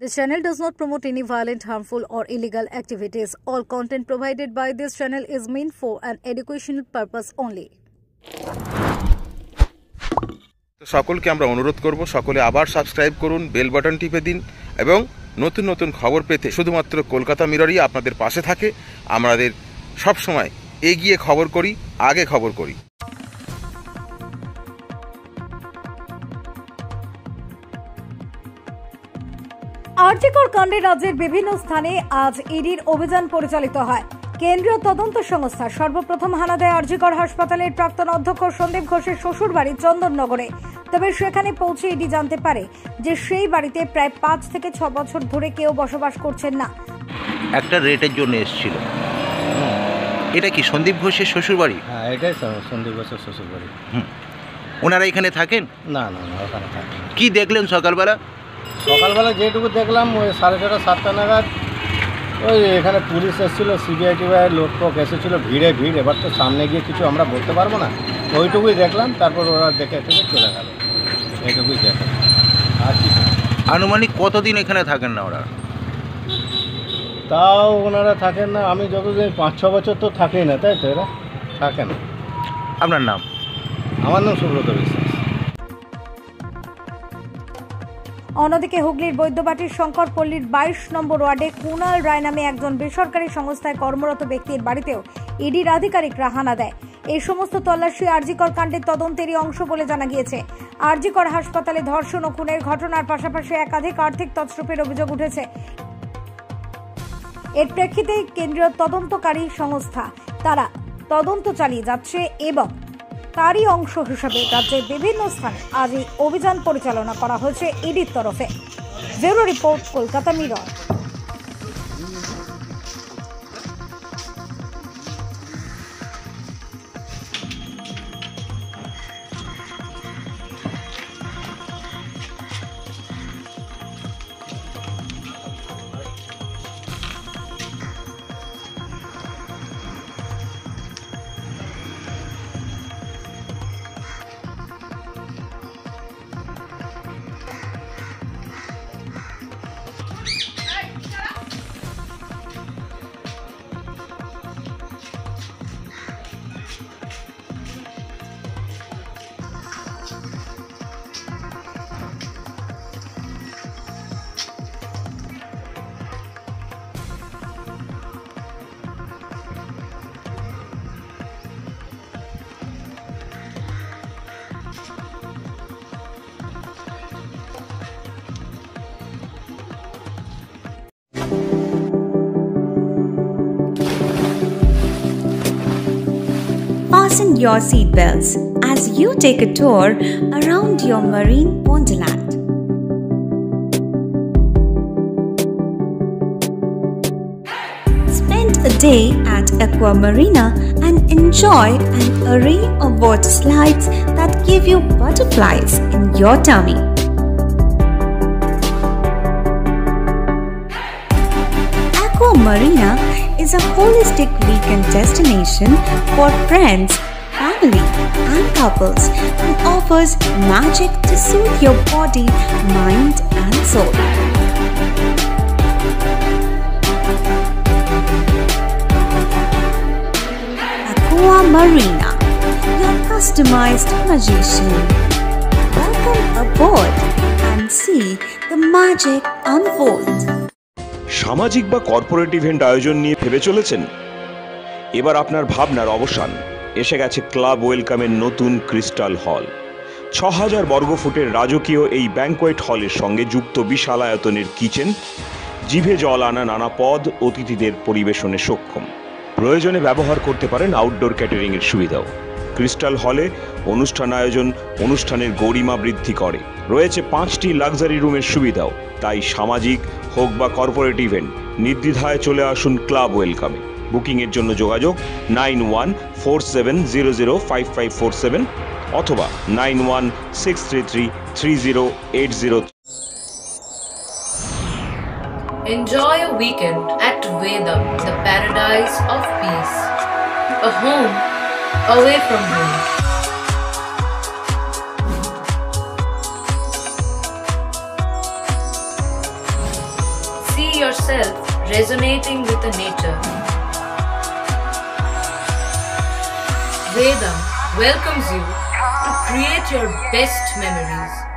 This channel does not promote any violent, harmful, or illegal activities. All content provided by this channel is meant for an educational purpose only. সকলকে আমরা অনুরোধ করব সকলে আবার subscribe করুন, bell button টিপে দিন এবং নতুন নতুন খবর পেতে শুধুমাত্র কলকাতা মিররই আপনাদের পাশে থাকে। আমাদের সব সময় এগিয়ে খবর করি, আগে খবর করি। আরজিকর কাণ্ডে রাজ্যের বিভিন্ন স্থানে আজ ইডির অভিযান পরিচালিত হয়। কেন্দ্রীয় তদন্ত সংস্থা সর্বপ্রথম হানা দেয় আরজিকর হাসপাতালের প্রাক্তন অধ্যক্ষ সন্দীপ ঘোষের শ্বশুর বাড়ি চন্দননগরে। তবে সেখানে পৌঁছে ইডি জানতে পারে যে সেই বাড়িতে প্রায় 5 থেকে 6 বছর ধরে কেউ বসবাস করছেন না। একটা রেটের জন্য এসেছিল। এটা কি সন্দীপ ঘোষের শ্বশুর বাড়ি? হ্যাঁ, এটাই সন্দীপ ঘোষের শ্বশুর বাড়ি। ওনারা এখানে থাকেন? না না না, ওখানে থাকেন। কি দেখলেন সকালবেলা? সকালবেলা যেটুকু দেখলাম ওই 6:30 7টা নাগাদ ওই এখানে পুলিশ এসেছিলো, সিবিআই টিবিআই লোক এসেছিলো, ভিড়ে ভিড়। এবার তো সামনে গিয়ে কিছু আমরা বলতে পারবো না, ওইটুকুই দেখলাম। তারপর ওরা দেখে থেকে চলে গেল, এইটুকুই দেখলাম। আর কি আনুমানিক কতদিন এখানে থাকেন না ওরা? তাও ওনারা থাকেন না, আমি যতদিন 5-6 বছর তো থাকেই না, তাই তো এরা থাকে না। আপনার নাম? আমার নাম সুব্রত বিশ্বাস। অন্যদিকে হুগলির বৈদ্যবাটির শঙ্করপল্লীর 22 নম্বর ওয়ার্ডে কুণাল রায় নামে একজন বেসরকারি সংস্থায় কর্মরত ব্যক্তির বাড়িতেও ইডির আধিকারিকরা হানা দেয়। এই সমস্ত তল্লাশি আরজিকর কাণ্ডের তদন্তেরই অংশ বলে জানা গিয়েছে। আরজিকর হাসপাতালে ধর্ষণ ও খুনের ঘটনার পাশাপাশি একাধিক আর্থিক তছরূপের অভিযোগ উঠেছে। এর প্রেক্ষিতে কেন্দ্রীয় তদন্তকারী সংস্থা তারা তদন্ত চালিয়ে যাচ্ছে এবং তারই অংশ হিসেবে রাজ্যের বিভিন্ন স্থানে আজ এই অভিযান পরিচালনা করা হয়েছে ইডির তরফে। Bureau report, Kolkata mirror. Fasten your seatbelts as you take a tour around your marine wonderland. Spend a day at Aqua Marina and enjoy an array of water slides that give you butterflies in your tummy. Aqua Marina is a holistic weekend destination for friends, family, and couples and offers magic to soothe your body, mind, and soul. Aqua Marina, your customized magician. Welcome aboard and see the magic unfold. সামাজিক বা corporate event আয়োজন নিয়ে ভেবে চলেছেন? এবার আপনার ভাবনার অবসান। এসে গেছে ক্লাব ওয়েলকামের নতুন ক্রিস্টাল হল। 6000 বর্গফুটের রাজকীয় এই ব্যাংকোয়েট হলের সঙ্গে যুক্ত বিশাল আয়তনের কিচেন, জিভে জল আনা নানা পদ অতিথিদের পরিবেশনে সক্ষম। প্রয়োজনে ব্যবহার করতে পারেন আউটডোর ক্যাটারিংয়ের সুবিধাও। ক্রিস্টাল হলে অনুষ্ঠান আয়োজন অনুষ্ঠানের গরিমা বৃদ্ধি করে। রয়েছে 5টি লাক্সারি রুমের সুবিধাও। তাই সামাজিক হোক বা কর্পোরেট ইভেন্ট নির্দ্বিধায় চলে আসুন ক্লাব ওয়েলকামে। বুকিংয়ের জন্য যোগাযোগ 9147005547 অথবা 9163333080। Enjoy a weekend at Vedam, the paradise of peace. A home away from home. yourself resonating with the nature. Vedam welcomes you to create your best memories.